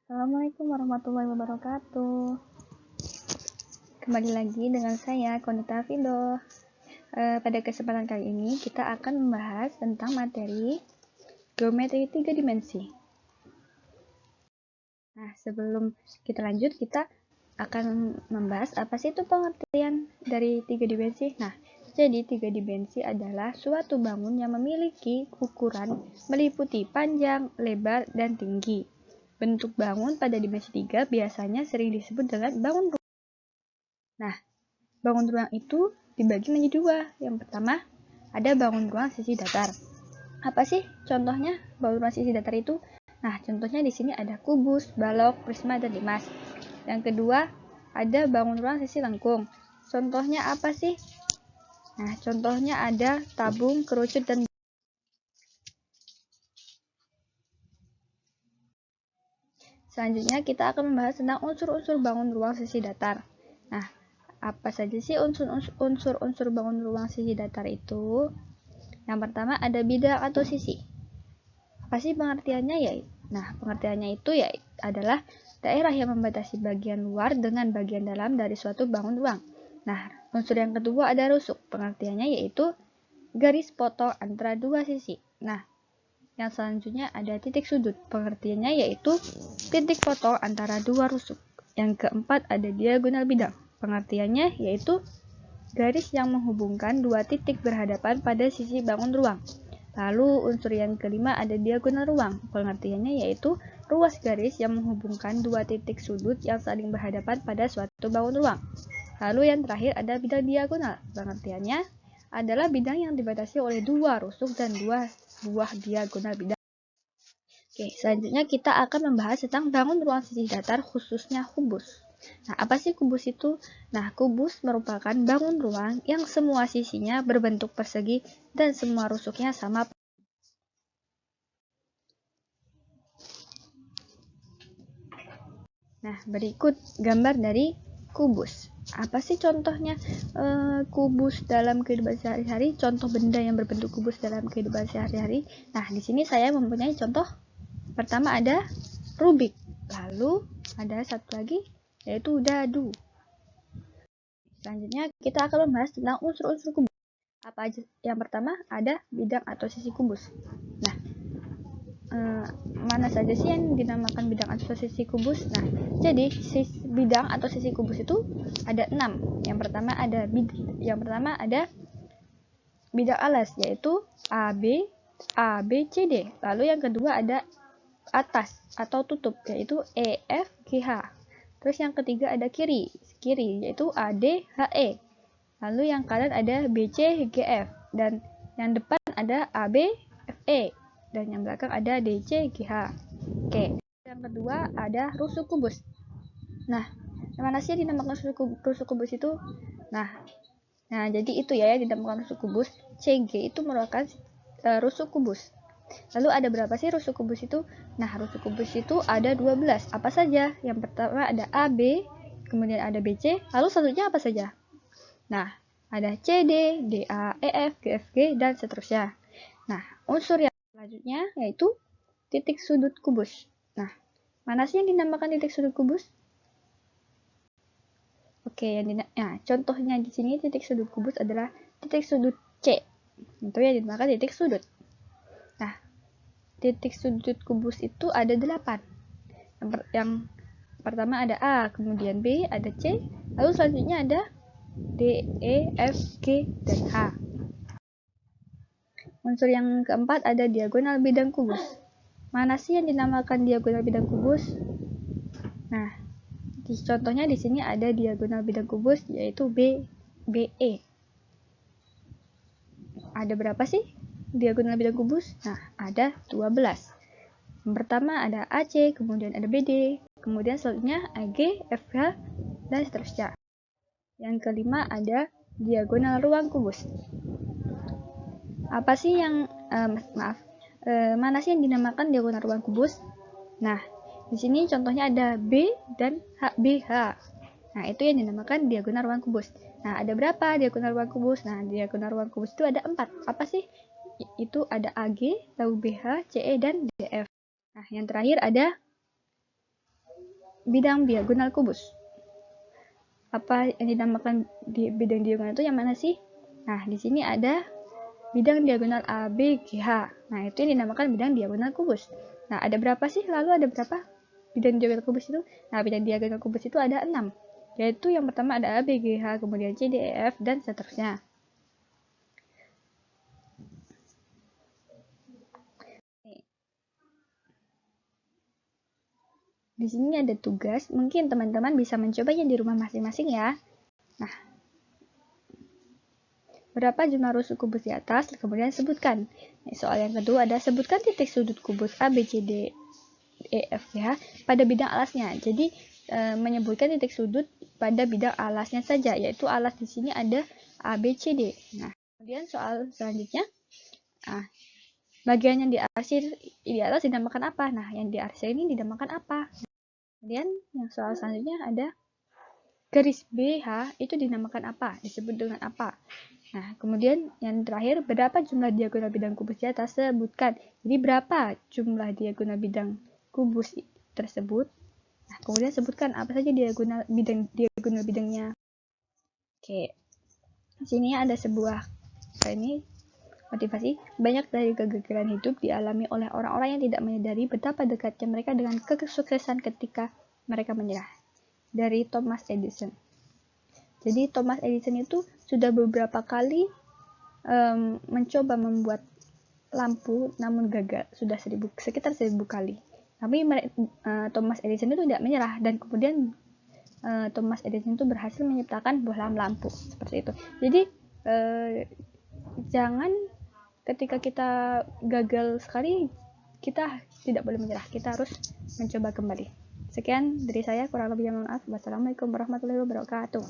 Assalamualaikum warahmatullahi wabarakatuh. Kembali lagi dengan saya, Konita Fido. Pada kesempatan kali ini, kita akan membahas tentang materi geometri 3 dimensi. Nah, sebelum kita lanjut, kita akan membahas apa sih itu pengertian dari 3 dimensi. Nah, jadi 3 dimensi adalah suatu bangun yang memiliki ukuran meliputi panjang, lebar, dan tinggi. Bentuk bangun pada dimensi 3 biasanya sering disebut dengan bangun ruang. Nah, bangun ruang itu dibagi menjadi dua. Yang pertama, ada bangun ruang sisi datar. Apa sih contohnya bangun ruang sisi datar itu? Nah, contohnya di sini ada kubus, balok, prisma, dan limas. Yang kedua, ada bangun ruang sisi lengkung. Contohnya apa sih? Nah, contohnya ada tabung, kerucut, dan selanjutnya kita akan membahas tentang unsur-unsur bangun ruang sisi datar. Nah, apa saja sih unsur-unsur bangun ruang sisi datar itu? Yang pertama ada bidang atau sisi. Apa sih pengertiannya ya? Nah, pengertiannya itu ya adalah daerah yang membatasi bagian luar dengan bagian dalam dari suatu bangun ruang. Nah, unsur yang kedua ada rusuk. Pengertiannya yaitu garis potong antara dua sisi. Nah, yang selanjutnya ada titik sudut. Pengertiannya yaitu titik potong antara dua rusuk. Yang keempat ada diagonal bidang. Pengertiannya yaitu garis yang menghubungkan dua titik berhadapan pada sisi bangun ruang. Lalu unsur yang kelima ada diagonal ruang. Pengertiannya yaitu ruas garis yang menghubungkan dua titik sudut yang saling berhadapan pada suatu bangun ruang. Lalu yang terakhir ada bidang diagonal. Pengertiannya adalah bidang yang dibatasi oleh dua rusuk dan dua buah diagonal bidang. Oke, selanjutnya kita akan membahas tentang bangun ruang sisi datar khususnya kubus. Nah, apa sih kubus itu? Nah, kubus merupakan bangun ruang yang semua sisinya berbentuk persegi dan semua rusuknya sama. Nah, berikut gambar dari kubus. Apa sih contohnya kubus dalam kehidupan sehari-hari? Contoh benda yang berbentuk kubus dalam kehidupan sehari-hari. Nah, di sini saya mempunyai contoh. Pertama ada Rubik. Lalu ada satu lagi yaitu dadu. Selanjutnya kita akan membahas tentang unsur-unsur kubus. Apa aja? Yang pertama ada bidang atau sisi kubus. Nah, mana saja sih yang dinamakan bidang atau sisi kubus? Nah, jadi bidang atau sisi kubus itu ada 6. Yang pertama ada bidang alas yaitu AB, C, D. Lalu yang kedua ada atas atau tutup yaitu E, F, G, H. Terus yang ketiga ada kiri yaitu A, D, H, E. Lalu yang kanan ada B, C, G, F. Dan yang depan ada A, B, F, E. Dan yang belakang ada D, C, G, H. Oke. Yang kedua ada rusuk kubus. Nah, mana sih yang dinamakan rusuk kubus itu? Nah, jadi itu ya yang dinamakan rusuk kubus. CG itu merupakan rusuk kubus. Lalu ada berapa sih rusuk kubus itu? Nah, rusuk kubus itu ada 12. Apa saja? Yang pertama ada AB, kemudian ada BC, lalu selanjutnya apa saja? Nah, ada CD, DA, EF, GFG, dan seterusnya. Nah, unsur yang selanjutnya yaitu titik sudut kubus. Nah, mana sih yang dinamakan titik sudut kubus? Oke, contohnya di sini titik sudut kubus adalah titik sudut C. Itu yang dinamakan titik sudut. Nah, titik sudut kubus itu ada 8. Yang pertama ada A, kemudian B, ada C, lalu selanjutnya ada D, E, F, G, dan H. Unsur yang keempat ada diagonal bidang kubus. Mana sih yang dinamakan diagonal bidang kubus? Nah, contohnya di sini ada diagonal bidang kubus yaitu BE. Ada berapa sih diagonal bidang kubus? Nah, ada 12. Yang pertama ada AC, kemudian ada BD, kemudian selanjutnya AG, FH, dan seterusnya. Yang kelima ada diagonal ruang kubus. Apa sih yang mana sih yang dinamakan diagonal ruang kubus? Nah, di sini contohnya ada B dan BH. Nah, itu yang dinamakan diagonal ruang kubus. Nah, ada berapa diagonal ruang kubus? Nah, diagonal ruang kubus itu ada 4. Apa sih? Itu ada AG, lalu BH, CE, dan DF. Nah, yang terakhir ada bidang diagonal kubus. Apa yang dinamakan bidang diagonal itu yang mana sih? Nah, di sini ada bidang diagonal ABGH. Nah, itu yang dinamakan bidang diagonal kubus. Nah, ada berapa sih? Lalu ada berapa bidang diagonal kubus itu? Nah, bidang diagonal kubus itu ada 6. Yaitu yang pertama ada ABGH, kemudian CDEF, dan seterusnya. Di sini ada tugas, mungkin teman-teman bisa mencobanya di rumah masing-masing ya. Nah, berapa jumlah rusuk kubus di atas? Kemudian sebutkan. Soal yang kedua ada sebutkan titik sudut kubus A, B, C, D, E, F, G, H pada bidang alasnya. Jadi menyebutkan titik sudut pada bidang alasnya saja, yaitu alas di sini ada A, B, C, D. Nah, kemudian soal selanjutnya, bagian yang diarsir di atas dinamakan apa? Nah, yang diarsir ini dinamakan apa? Kemudian yang soal selanjutnya ada garis BH itu dinamakan apa? Disebut dengan apa? Nah, kemudian yang terakhir, berapa jumlah diagonal bidang kubus di atas? Sebutkan. Jadi berapa jumlah diagonal bidang kubus tersebut? Nah, kemudian sebutkan apa saja diagonal bidangnya. Oke. Di sini ada sebuah motivasi. Banyak dari kegagalan hidup dialami oleh orang-orang yang tidak menyadari betapa dekatnya mereka dengan kesuksesan ketika mereka menyerah. Dari Thomas Edison. Jadi Thomas Edison itu sudah beberapa kali mencoba membuat lampu namun gagal, sudah sekitar 1000 kali. Tapi Thomas Edison itu tidak menyerah, dan kemudian Thomas Edison itu berhasil menciptakan bohlam lampu seperti itu. Jadi jangan ketika kita gagal sekali kita tidak boleh menyerah, kita harus mencoba kembali. Sekian dari saya, kurang lebihnya mohon maaf. Wassalamualaikum warahmatullahi wabarakatuh.